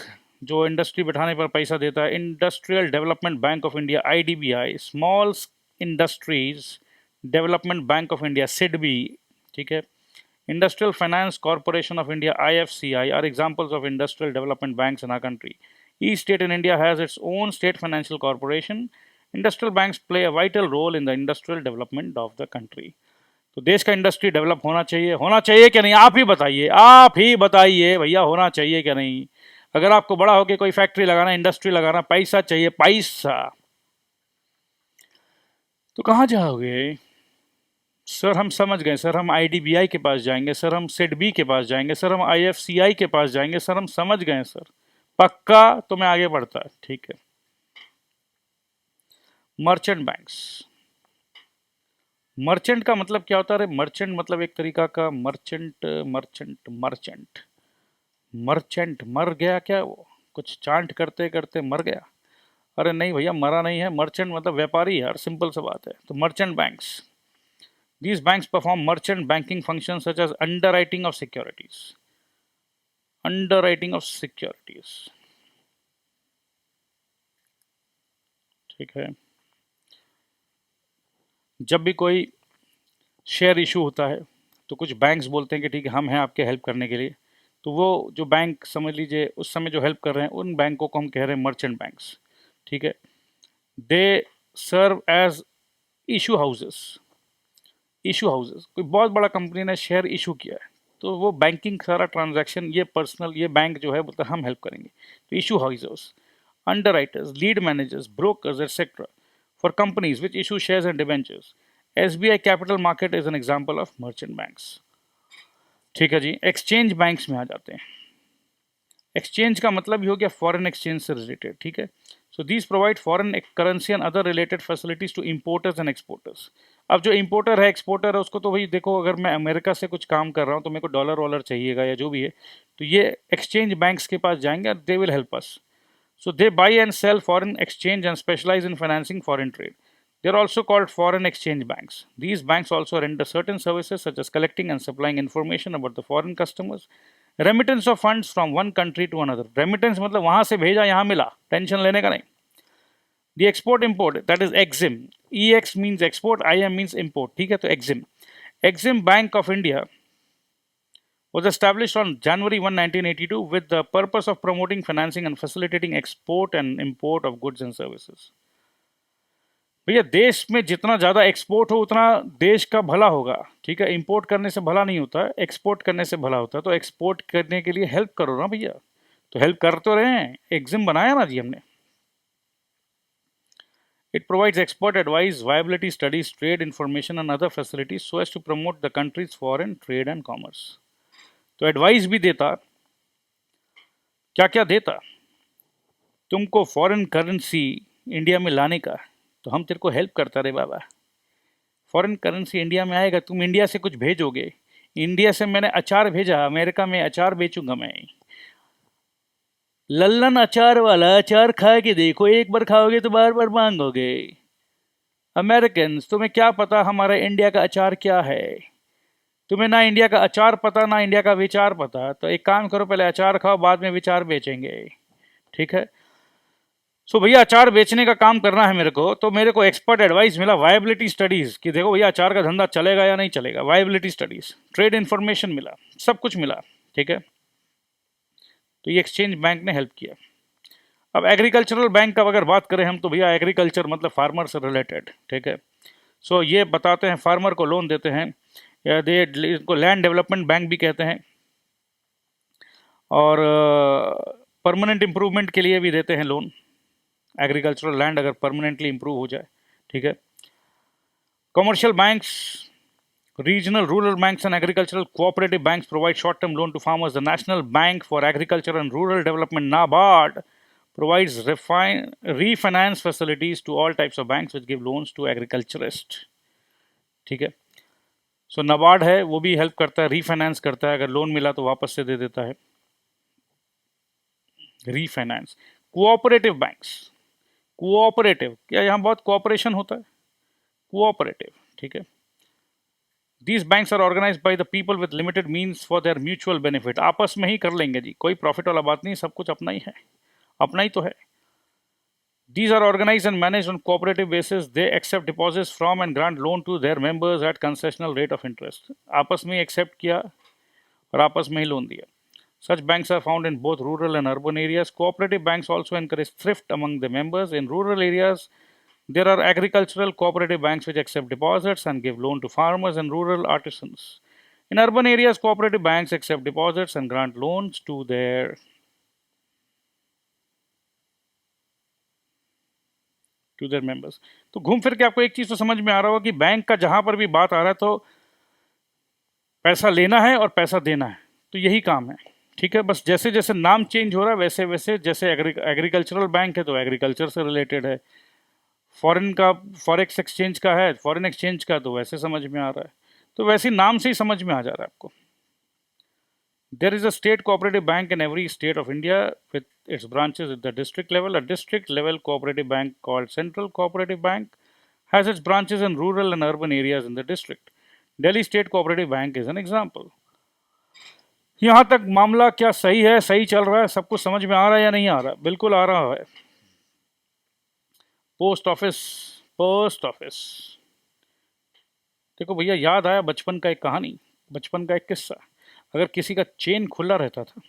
जो इंडस्ट्री बैठाने पर पैसा देता है? Industrial development bank of India, IDBI, small industries development bank of India, SIDBI. ठीक है. Industrial finance corporation of India, IFCI are examples of industrial development banks in our country. Each state in India has its own state financial corporation. Industrial banks play a vital role in the industrial development of the country. तो देश का industry develop होना चाहिए क्या नहीं? आप ही बताइए भैया, होना चाहिए क्या नहीं? अगर आपको बड़ा होकर कोई फैक्ट्री लगाना, इंडस्ट्री लगाना, पैसा चाहिए, पैसा. तो कहाँ जाओगे? सर हम समझ गए सर, हम आईडीबीआई के पास जाएंगे सर, हम सिडबी के पास जाएंगे सर, हम आईएफसीआई के पास जाएंगे सर, हम समझ गए सर। पक्का? तो मैं आगे बढ़ता है, ठीक है। Merchant banks. मर्चेंट का मतलब क्या होता है? मर्चेंट मतलब एक तरीका का मर्चेंट, मर्चेंट मर्चेंट मर्चेंट मर गया क्या वो? कुछ चांट करते करते मर गया? अरे नहीं भैया, मरा नहीं है। मर्चेंट मतलब व्यापारी यार, सिंपल सा बात है। तो merchant banks, these banks perform merchant banking functions such as underwriting of securities, underwriting of securities, ठीक है। जब भी कोई शेयर इशू होता है तो कुछ बैंक्स बोलते हैं कि ठीक है हम हैं आपके हेल्प करने के लिए। तो वो जो बैंक समझ लीजिए उस समय जो हेल्प कर रहे हैं उन बैंकों को हम कह रहे हैं मर्चेंट बैंक्स, ठीक है। They serve as issue houses. Issue houses, कोई बहुत बड़ा कंपनी ने शेयर इशू किया है तो वो बैंकिंग सारा ट्रांजैक्शन ये पर्सनल ये बैंक जो है बोलता है हम हेल्प करेंगे। तो issue houses, underwriters, lead managers, brokers, etc. for companies which issue shares and debentures. SBI Capital Market is an example of merchant banks. ठीक है जी। एक्सचेंज बैंक्स में आ जाते हैं। एक्सचेंज का मतलब ही हो गया फॉरेन एक्सचेंज से रिलेटेड, ठीक है। So these provide foreign currency and other related facilities to importers and exporters. अब जो इंपोर्टर है एक्सपोर्टर है उसको तो भाई देखो, अगर मैं अमेरिका से कुछ काम कर रहा हूँ तो मेरे को डॉलर वॉलर चाहिएगा या जो भी है, तो ये एक्सचेंज बैंक्स के पास जाएंगे, they will help us. So they buy and sell foreign exchange and specialize in financing foreign trade. They are also called foreign exchange banks. These banks also render certain services such as collecting and supplying information about the foreign customers, remittance of funds from one country to another. Remittance मतलब वहां से भेजा यहाँ मिला, tension लेने का नहीं। The export import, that is EXIM. EX means export, IM means import, ठीक है। तो EXIM, EXIM Bank of India was established on January 1, 1982 with the purpose of promoting, financing and facilitating export and import of goods and services. भैया देश में जितना ज़्यादा export हो उतना देश का भला होगा, ठीक है। इंपोर्ट करने से भला नहीं होता है, एक्सपोर्ट करने से भला होता है। तो एक्सपोर्ट करने के लिए हेल्प करो ना भैया, तो हेल्प कर तो रहे हैं, एग्जिम बनाया ना जी हमने। It provides export advice, viability studies, trade information and other facilities so as to promote the country's foreign trade and commerce. तो एडवाइस भी देता, क्या क्या देता? तुमको फॉरेन करेंसी इंडिया में लाने का, तो हम तेरे को हेल्प करता रे बाबा। फॉरेन करेंसी इंडिया में आएगा, तुम इंडिया से कुछ भेजोगे। इंडिया से मैंने अचार भेजा, अमेरिका में अचार बेचूंगा मैं। लल्लन अचार वाला अचार खा के देखो, एक बार खाओगे तो बार बार मांगोगे। अमेरिकन, तुम्हें क्या पता हमारा इंडिया का अचार क्या है? तुम्हें ना इंडिया का अचार पता ना इंडिया का विचार पता। तो एक काम करो, पहले अचार खाओ, बाद में विचार बेचेंगे, ठीक है। सो भैया अचार बेचने का काम करना है मेरे को, तो मेरे को एक्सपर्ट एडवाइस मिला, वायबिलिटी स्टडीज, कि देखो भैया अचार का धंधा चलेगा या नहीं चलेगा, वायबिलिटी स्टडीज, ट्रेड इन्फॉर्मेशन मिला, सब कुछ मिला, ठीक है। तो ये एक्सचेंज बैंक ने हेल्प किया। अब एग्रीकल्चरल बैंक का अगर बात करें हम, तो भैया एग्रीकल्चर मतलब फार्मर से रिलेटेड, ठीक है। सो ये बताते हैं, फार्मर को लोन देते हैं, या इनको लैंड डेवलपमेंट बैंक भी कहते हैं, और परमानेंट इम्प्रूवमेंट के लिए भी देते हैं लोन। एग्रीकल्चरल लैंड अगर परमानेंटली इंप्रूव हो जाए, ठीक है। Commercial banks, regional rural banks and agricultural cooperative banks provide short-term loan to farmers. The National Bank for Agriculture and Rural Development, NABARD, provides refinance facilities to all types of banks which give loans to agriculturists, ठीक है। सो NABARD है वो भी help करता है, refinance करता है, अगर लोन मिला तो वापस से दे देता है, रीफाइनेंस। कोऑपरेटिव बैंक्स, कोऑपरेटिव क्या, यहाँ बहुत कोऑपरेशन होता है, कोऑपरेटिव, ठीक है। These banks are organized by the people with limited means for their mutual benefit. आपस में ही कर लेंगे जी, कोई प्रॉफिट वाला बात नहीं, सब कुछ अपना ही है, अपना ही तो है। These are organized and managed on cooperative basis. They accept deposits from and grant loan to their members at concessional rate of interest. आपस में accept किया और आपस में ही लोन दिया। Such banks are found in both rural and urban areas. Cooperative banks also encourage thrift among the members. In rural areas, there are agricultural cooperative banks which accept deposits and give loan to farmers and rural artisans. In urban areas, cooperative banks accept deposits and grant loans to to their members. तो घूम फिर के आपको एक चीज़ तो समझ में आ रहा होगा कि बैंक का जहाँ पर भी बात आ रहा है तो पैसा लेना है और पैसा देना है, तो यही काम है। ठीक है, बस जैसे जैसे नाम चेंज हो रहा है वैसे वैसे, जैसे एग्रीकल्चरल बैंक है तो एग्रीकल्चर से रिलेटेड है, फॉरेन का फॉरेक्स एक्सचेंज का है, फॉरेन एक्सचेंज का, तो वैसे समझ में आ रहा है, तो वैसे नाम से ही समझ में आ जा रहा है आपको। There is a state cooperative bank in every state of India with its branches at the district level. A district level cooperative bank called Central Cooperative Bank has its branches in rural and urban areas in the district. Delhi State Cooperative Bank is an example. यहाँ तक मामला क्या सही है, सही चल रहा है, सब कुछ समझ में आ रहा है या नहीं आ रहा है? बिल्कुल आ रहा है। पोस्ट ऑफिस, पोस्ट ऑफिस, देखो भैया याद आया बचपन का एक कहानी, बचपन का एक किस्सा। अगर किसी का चेन खुला रहता था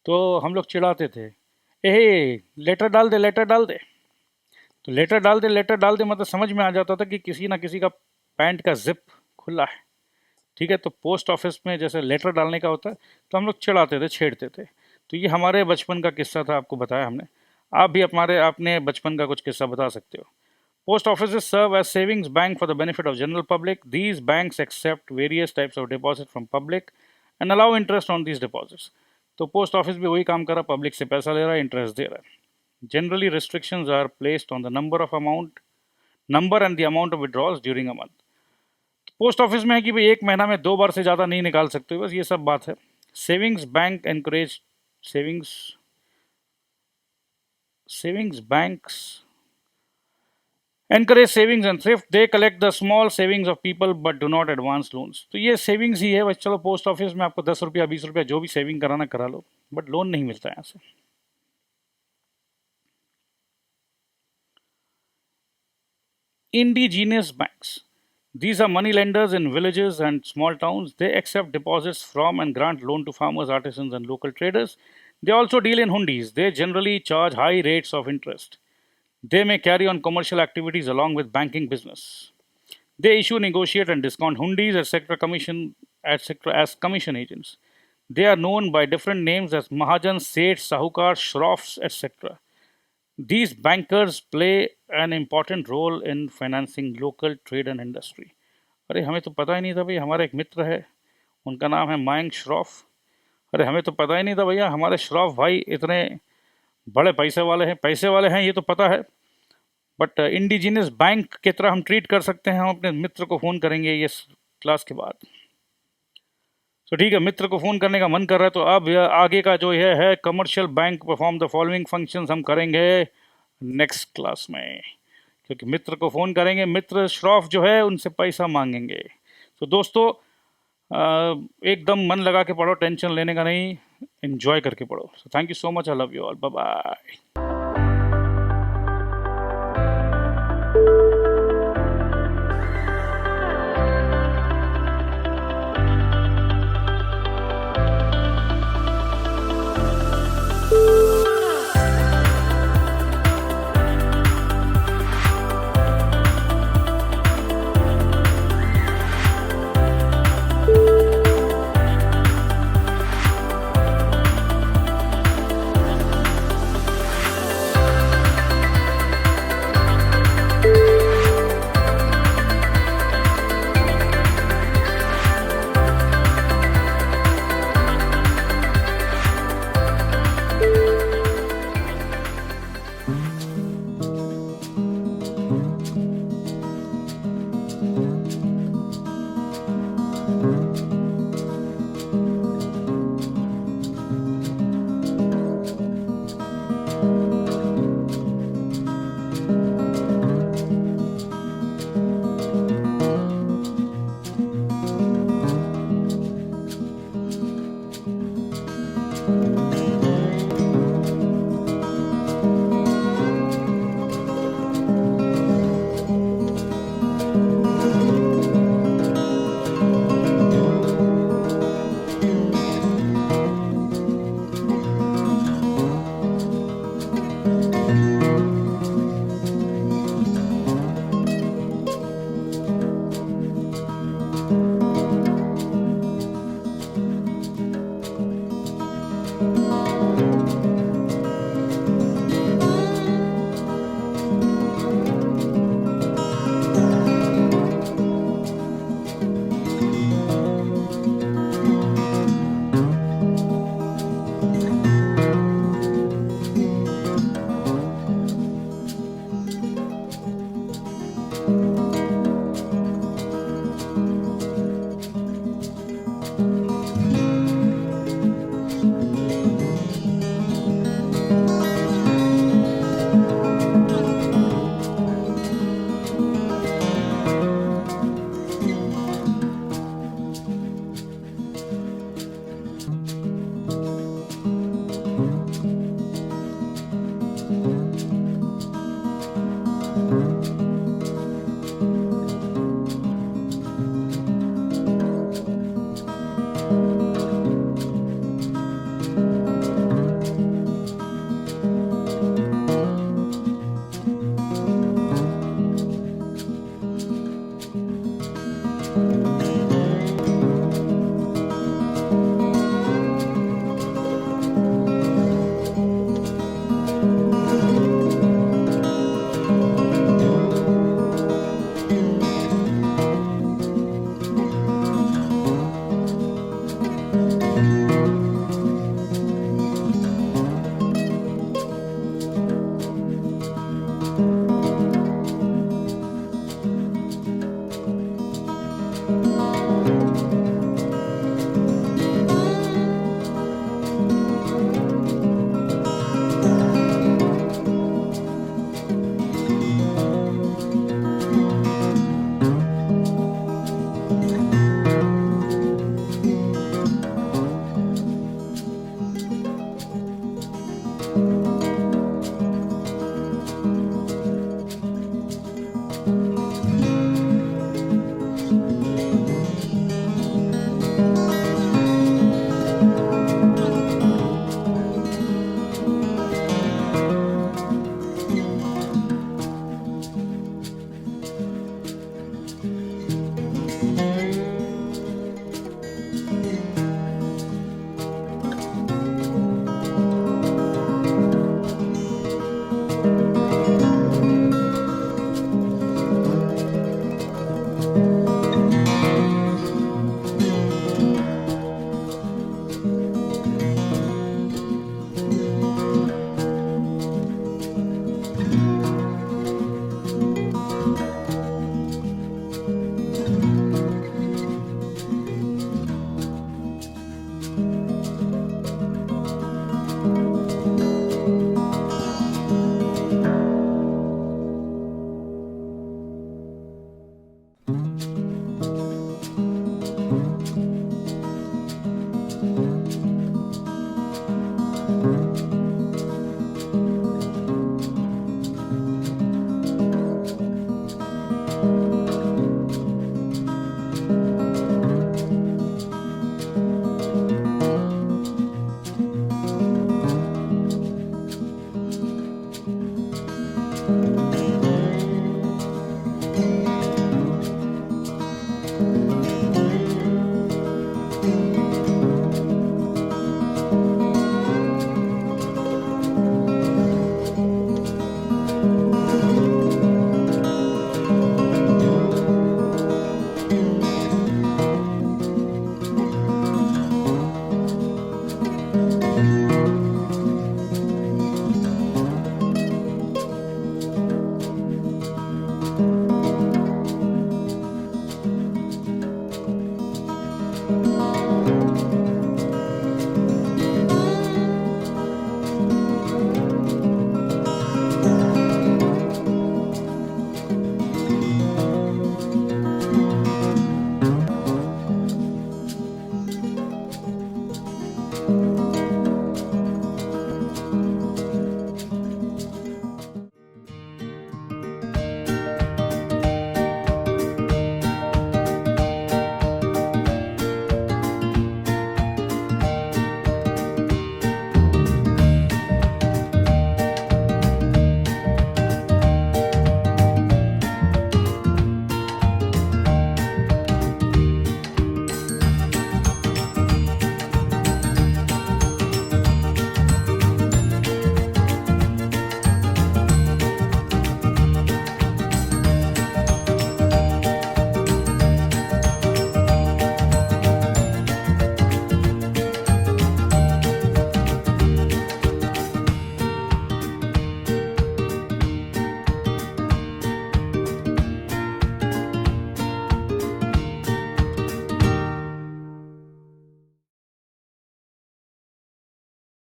तो हम लोग चिढ़ाते थे, ए लेटर डाल दे, लेटर डाल दे। तो लेटर डाल दे, लेटर डाल दे मतलब समझ में आ जाता था कि किसी ना किसी का पैंट का जिप खुला है। ठीक है, तो पोस्ट ऑफिस में जैसे लेटर डालने का होता है तो हम लोग चिढ़ाते थे, छेड़ते थे। तो ये हमारे बचपन का किस्सा था, आपको बताया हमने। आप भी अपने बचपन का कुछ किस्सा बता सकते हो। Post offices serve as savings bank for the benefit of general public. These banks accept various types of deposit from public and allow interest on these deposits. तो पोस्ट ऑफिस भी वही काम कर रहा, पब्लिक से पैसा ले रहा है, इंटरेस्ट दे रहा है। Generally restrictions are placed on the number and the amount of withdrawals during a month. Post office में है कि भाई एक महीना में 2 बार से ज़्यादा नहीं निकाल सकते, बस ये सब बात है। Savings bank encourage savings banks encourage savings and thrift. They collect the small savings of people but do not advance loans. तो ये सेविंग्स ही है बस। चलो पोस्ट ऑफिस में आपको 10 रुपया 20 रुपया जो भी सेविंग कराना करा लो, बट लोन नहीं मिलता है यहाँ से। Indigenous banks, these are money lenders in villages and small towns. They accept deposits from and grant loan to farmers, artisans and local traders. They also deal in hundis. They generally charge high rates of interest. They may carry on commercial activities along with banking business. They issue, negotiate, and discount hundis as commission agents. They are known by different names as Mahajans, Seths, Sahukar, Shroffs, etc. These bankers play an important role in financing local trade and industry. अरे हमें तो पता ही नहीं था भाई, हमारा एक मित्र है, उनका नाम है मयंक श्रॉफ। अरे हमें तो पता ही नहीं था भैया हमारे श्रॉफ भाई इतने बड़े पैसे वाले हैं ये तो पता है, बट इंडिजिनस बैंक की तरह हम ट्रीट कर सकते हैं। हम अपने मित्र को फ़ोन करेंगे ये क्लास के बाद। तो ठीक है, मित्र को फ़ोन करने का मन कर रहा है तो अब आगे का जो है commercial bank perform the following functions हम करेंगे नेक्स्ट क्लास में, क्योंकि मित्र को फ़ोन करेंगे, मित्र श्रॉफ जो है उनसे पैसा मांगेंगे। तो दोस्तों एकदम मन लगा के पढ़ो, टेंशन लेने का नहीं, एंजॉय करके पढ़ो। So thank you so much, I love you all, bye bye. है।